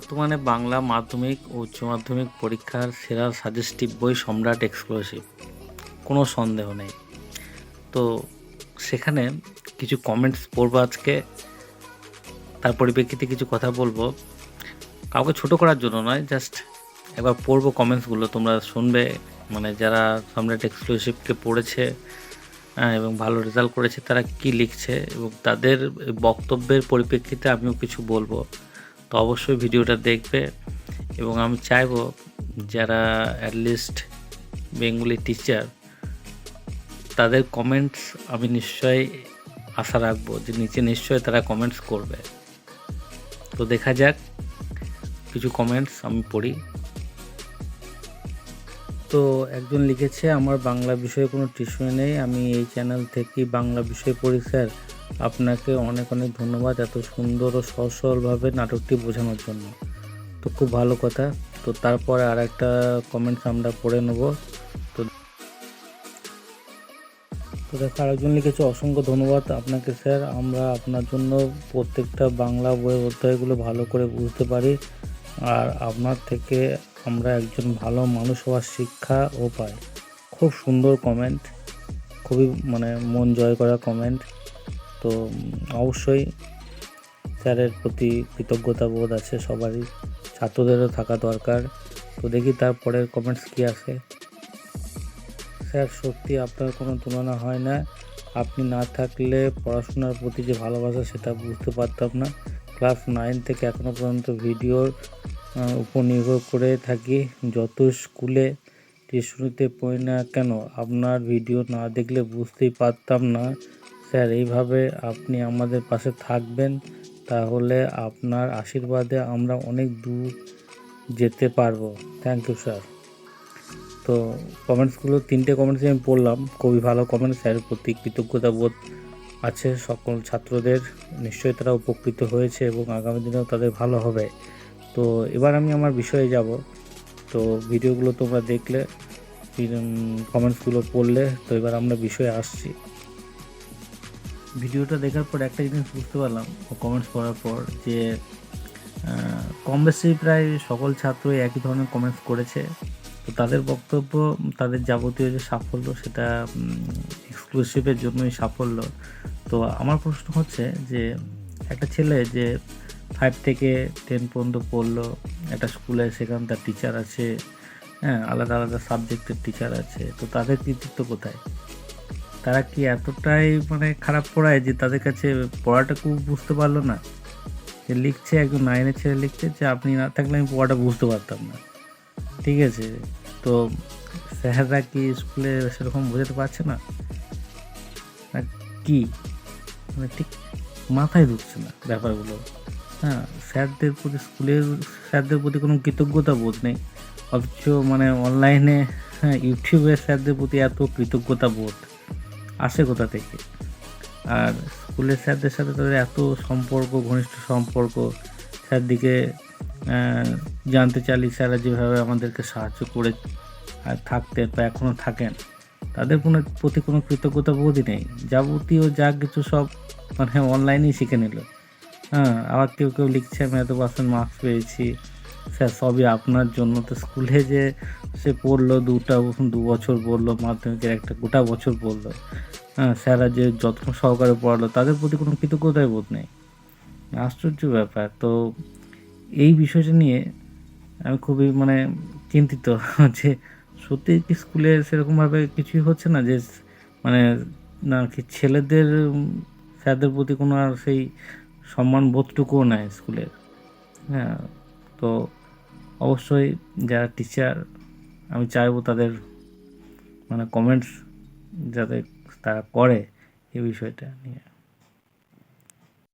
বর্তমানে বাংলা মাধ্যমিক ও উচ্চ মাধ্যমিক পরীক্ষার সেরা সাজেস্টিভ বই সম্রাট এক্সক্লুসিভ, কোনো সন্দেহ নেই। তো সেখানে কিছু কমেন্টস পড়বো আজকে, তার পরিপ্রেক্ষিতে কিছু কথা বলবো। কাউকে ছোট করার জন্য নয়, জাস্ট একবার পড়বো কমেন্টসগুলো, তোমরা শুনবে। মানে যারা সম্রাট এক্সক্লুসিভকে পড়েছে এবং ভালো রেজাল্ট করেছে তারা কি লিখছে, এবং তাদের বক্তব্যের পরিপ্রেক্ষিতে আমিও কিছু বলবো। তো অবশ্যই ভিডিওটা দেখবে, এবং আমি চাইবো যারা অ্যাটলিস্ট বেঙ্গলি টিচার, তাদের কমেন্টস আমি নিশ্চয়ই আশা রাখবো যে নিচে নিশ্চয়ই তারা কমেন্টস করবে। তো দেখা যাক, কিছু কমেন্টস আমি পড়ি। তো একজন লিখেছে, আমার বাংলা বিষয়ে কোনো টিউশন নেই, আমি এই চ্যানেল থেকেই বাংলা বিষয় পড়ি স্যার। আপনাকে অনেক অনেক ধন্যবাদ এত সুন্দর ও সহজ সরলভাবে নাটকটি বোঝানোর জন্য। তো খুব ভালো কথা। তো তারপরে আর একটা কমেন্টস আমরা পড়ে নেব। তো তো দেখো, আরেকজন লিখেছে, অসংখ্য ধন্যবাদ আপনাকে স্যার, আমরা আপনার জন্য প্রত্যেকটা বাংলা বইয়ের অধ্যায়গুলো ভালো করে বুঝতে পারি, আর আপনার থেকে আমরা একজন ভালো মানুষ হওয়ার শিক্ষাও পাই। খুব সুন্দর কমেন্ট, খুবই মন জয় করা কমেন্ট। তো অবশ্যই স্যারের প্রতি কৃতজ্ঞতা বোধ আছে সবারই, ছাত্রদেরও থাকা দরকার। তো দেখি তারপরের কমেন্টস কী আসে। স্যার, সত্যি আপনার কোনো তুলনা হয় না, আপনি না থাকলে পড়াশোনার প্রতি যে ভালোবাসা সেটা বুঝতে পারতাম না। ক্লাস 9 থেকে এখনও পর্যন্ত ভিডিওর উপর নির্ভর করে থাকি, যত স্কুলে টিউশনিতে পড়ি না কেন আপনার ভিডিও না দেখলে বুঝতেই পারতাম না। স্যার, এইভাবে আপনি আমাদের পাশে থাকবেন, তাহলে আপনার আশীর্বাদে আমরা অনেক দূর যেতে পারবো। Thank you sir. তো কমেন্টসগুলো 3টে কমেন্টসই আমি পড়লাম, খুবই ভালো কমেন্টস। স্যারের প্রতি কৃতজ্ঞতা বোধ আছে সকল ছাত্রদের, নিশ্চয়ই তারা উপকৃত হয়েছে এবং আগামী দিনেও তাদের ভালো হবে। তো এবার আমি আমার বিষয়ে যাব। তো ভিডিওগুলো তোমরা দেখলে, কমেন্টসগুলো পড়লে, তো এবার আমরা বিষয়ে আসছি। ভিডিওটা দেখার পর একটা জিনিস বুঝতে পারলাম কমেন্টস পড়ার পর, যে কম বেশি প্রায় সকল ছাত্রই একই ধরনের কমেন্টস করেছে। তো তাদের বক্তব্য, তাদের যাবতীয় যে সাফল্য সেটা এক্সক্লুসিভের জন্যই সাফল্য। তো আমার প্রশ্ন হচ্ছে যে একটা ছেলে যে 5 থেকে 10 পর্যন্ত পড়লো একটা স্কুলে, সেখানে তার টিচার আছে, হ্যাঁ, আলাদা আলাদা সাবজেক্টের টিচার আছে, তো তাদের কৃতিত্ব কোথায়? তারা কি এতটাই খারাপ পড়ায় যে তাদের কাছে পড়াটা খুব বুঝতে পারলো না? যে লিখছে, একজন 9-এর ছেলে লিখছে যে আপনি না থাকলে আমি পড়াটা বুঝতে পারতাম না। ঠিক আছে, তো স্যাররা কি স্কুলে সেরকম বোঝাতে পারছে না? কি ঠিক মাথায় ঢুকছে না ব্যাপারগুলো। হ্যাঁ, স্যারদের প্রতি, স্কুলের স্যারদের প্রতি কোনো কৃতজ্ঞতা বোধ নেই, অথচ অনলাইনে, হ্যাঁ, ইউটিউবের স্যারদের প্রতি এত কৃতজ্ঞতা বোধ আসে কোথা থেকে? আর স্কুলের স্যারদের সাথে তাদের এত সম্পর্ক, ঘনিষ্ঠ সম্পর্ক, স্যারদিকে জানতে চাইলে স্যাররা যেভাবে আমাদেরকে সাহায্য করে থাকতেন বা এখনও থাকেন, তাদের প্রতি কোনো কৃতজ্ঞতা বোধই নেই। যাবতীয় যা কিছু সব অনলাইনেই শিখে নিল। হ্যাঁ, আবার কেউ কেউ লিখছে, আমি এত % মার্কস পেয়েছি স্যার, সবই আপনার জন্য। তো স্কুলে যে সে পড়লো 2 বছর পড়লো, মাধ্যমিকের একটা গোটা বছর পড়লো, হ্যাঁ, স্যাররা যে যত্ন সহকারে পড়ালো, তাদের প্রতি কোনো কৃতজ্ঞতাই বোধ নেই। আশ্চর্য ব্যাপার। তো এই বিষয়টা নিয়ে আমি খুবই চিন্তিত যে সত্যি কি স্কুলে সেরকমভাবে কিছুই হচ্ছে না, যে মানে না কি ছেলেদের স্যারদের প্রতি কোনো আর সেই সম্মান বোধটুকুও নাই স্কুলের। হ্যাঁ, তো অবশ্যই যারা টিচার, আমি চাইবো তাদের কমেন্টস যাতে তারা করে এই বিষয়টা নিয়ে।